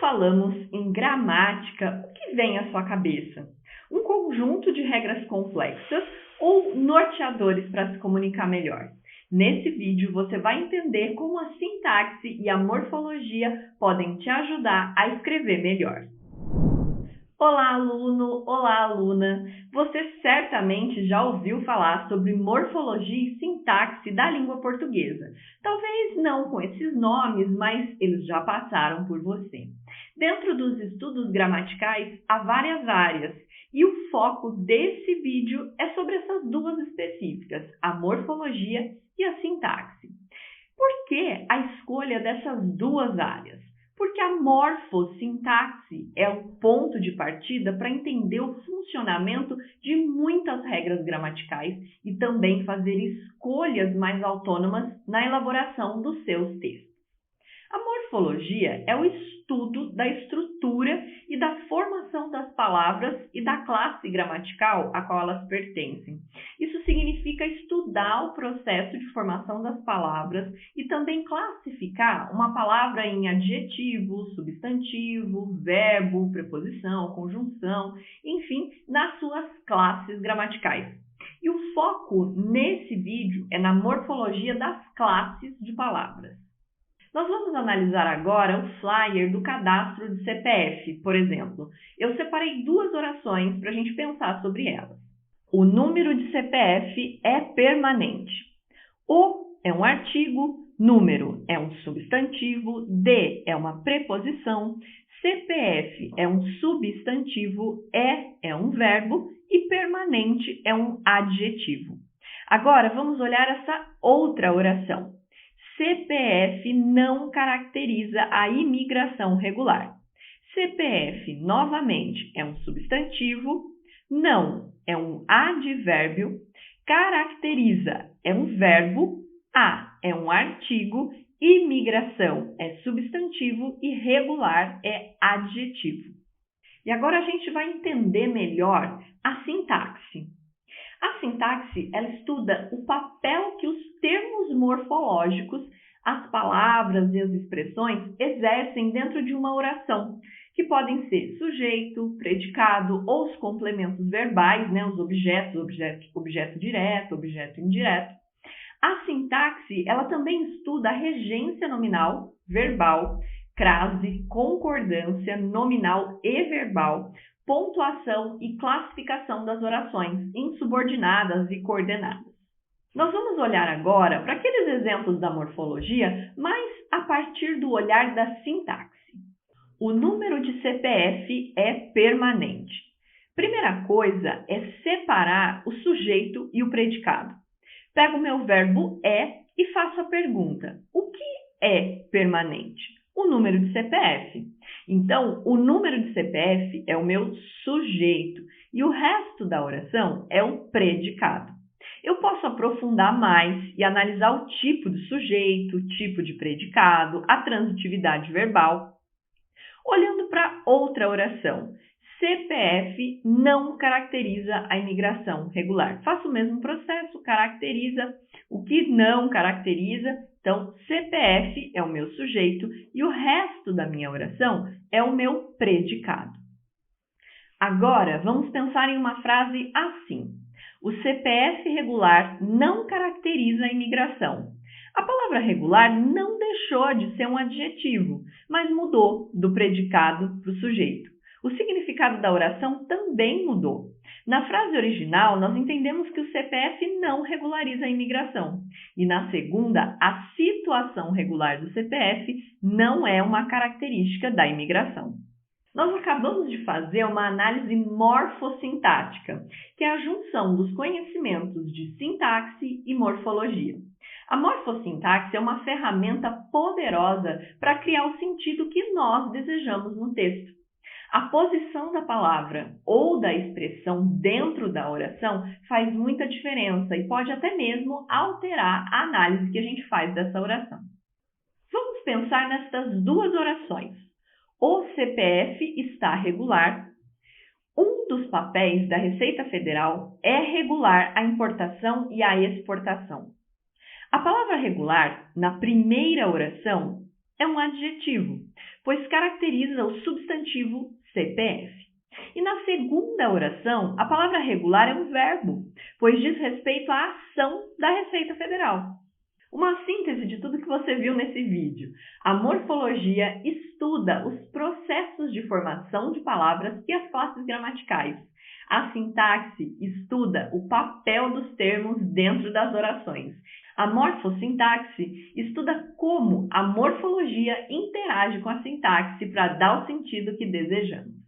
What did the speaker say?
falamos em gramática, o que vem à sua cabeça? Um conjunto de regras complexas ou norteadores para se comunicar melhor? Nesse vídeo você vai entender como a sintaxe e a morfologia podem te ajudar a escrever melhor. Olá, aluno! Olá, aluna! Você certamente já ouviu falar sobre morfologia e sintaxe da língua portuguesa. Talvez não com esses nomes, mas eles já passaram por você. Dentro dos estudos gramaticais, há várias áreas, e o foco desse vídeo é sobre essas duas específicas, a morfologia e a sintaxe. Por que a escolha dessas duas áreas? Porque a morfossintaxe é o ponto de partida para entender o funcionamento de muitas regras gramaticais e também fazer escolhas mais autônomas na elaboração dos seus textos. A morfologia é o estudo da estrutura e da formação das palavras e da classe gramatical a qual elas pertencem. Isso significa estudar o processo de formação das palavras e também classificar uma palavra em adjetivo, substantivo, verbo, preposição, conjunção, enfim, nas suas classes gramaticais. E o foco nesse vídeo é na morfologia das classes de palavras. Nós vamos analisar agora o flyer do cadastro de CPF, por exemplo. Eu separei duas orações para a gente pensar sobre elas. O número de CPF é permanente. O é um artigo, número é um substantivo, de é uma preposição, CPF é um substantivo, é um verbo e permanente é um adjetivo. Agora vamos olhar essa outra oração. CPF não caracteriza a imigração regular. CPF, novamente, é um substantivo, não é um advérbio, caracteriza é um verbo, a é um artigo, imigração é substantivo e regular é adjetivo. E agora a gente vai entender melhor a sintaxe. A sintaxe, ela estuda o papel que os termos morfológicos, as palavras e as expressões exercem dentro de uma oração, que podem ser sujeito, predicado ou os complementos verbais, os objetos, objeto direto, objeto indireto. A sintaxe, ela também estuda a regência nominal, verbal, crase, concordância nominal e verbal, pontuação e classificação das orações, insubordinadas e coordenadas. Nós vamos olhar agora para aqueles exemplos da morfologia, mas a partir do olhar da sintaxe. O número de CPF é permanente. Primeira coisa é separar o sujeito e o predicado. Pego o meu verbo é e faço a pergunta: o que é permanente? O número de CPF. Então, o número de CPF é o meu sujeito e o resto da oração é o predicado. Eu posso aprofundar mais e analisar o tipo de sujeito, o tipo de predicado, a transitividade verbal. Olhando para outra oração, CPF não caracteriza a imigração regular. Faço o mesmo processo, caracteriza o que não caracteriza. Então, CPF é o meu sujeito e o resto da minha oração é o meu predicado. Agora, vamos pensar em uma frase assim. O CPF regular não caracteriza a imigração. A palavra regular não deixou de ser um adjetivo, mas mudou do predicado para o sujeito. O significado da oração também mudou. Na frase original, nós entendemos que o CPF não regulariza a imigração. E na segunda, a situação regular do CPF não é uma característica da imigração. Nós acabamos de fazer uma análise morfossintática, que é a junção dos conhecimentos de sintaxe e morfologia. A morfossintaxe é uma ferramenta poderosa para criar o sentido que nós desejamos no texto. A posição da palavra ou da expressão dentro da oração faz muita diferença e pode até mesmo alterar a análise que a gente faz dessa oração. Vamos pensar nessas duas orações. O CPF está regular. Um dos papéis da Receita Federal é regular a importação e a exportação. A palavra regular, na primeira oração, é um adjetivo, pois caracteriza o substantivo CPF. E na segunda oração, a palavra regular é um verbo, pois diz respeito à ação da Receita Federal. Uma síntese de tudo que você viu nesse vídeo. A morfologia estuda os processos de formação de palavras e as classes gramaticais. A sintaxe estuda o papel dos termos dentro das orações. A morfossintaxe estuda como a morfologia interage com a sintaxe para dar o sentido que desejamos.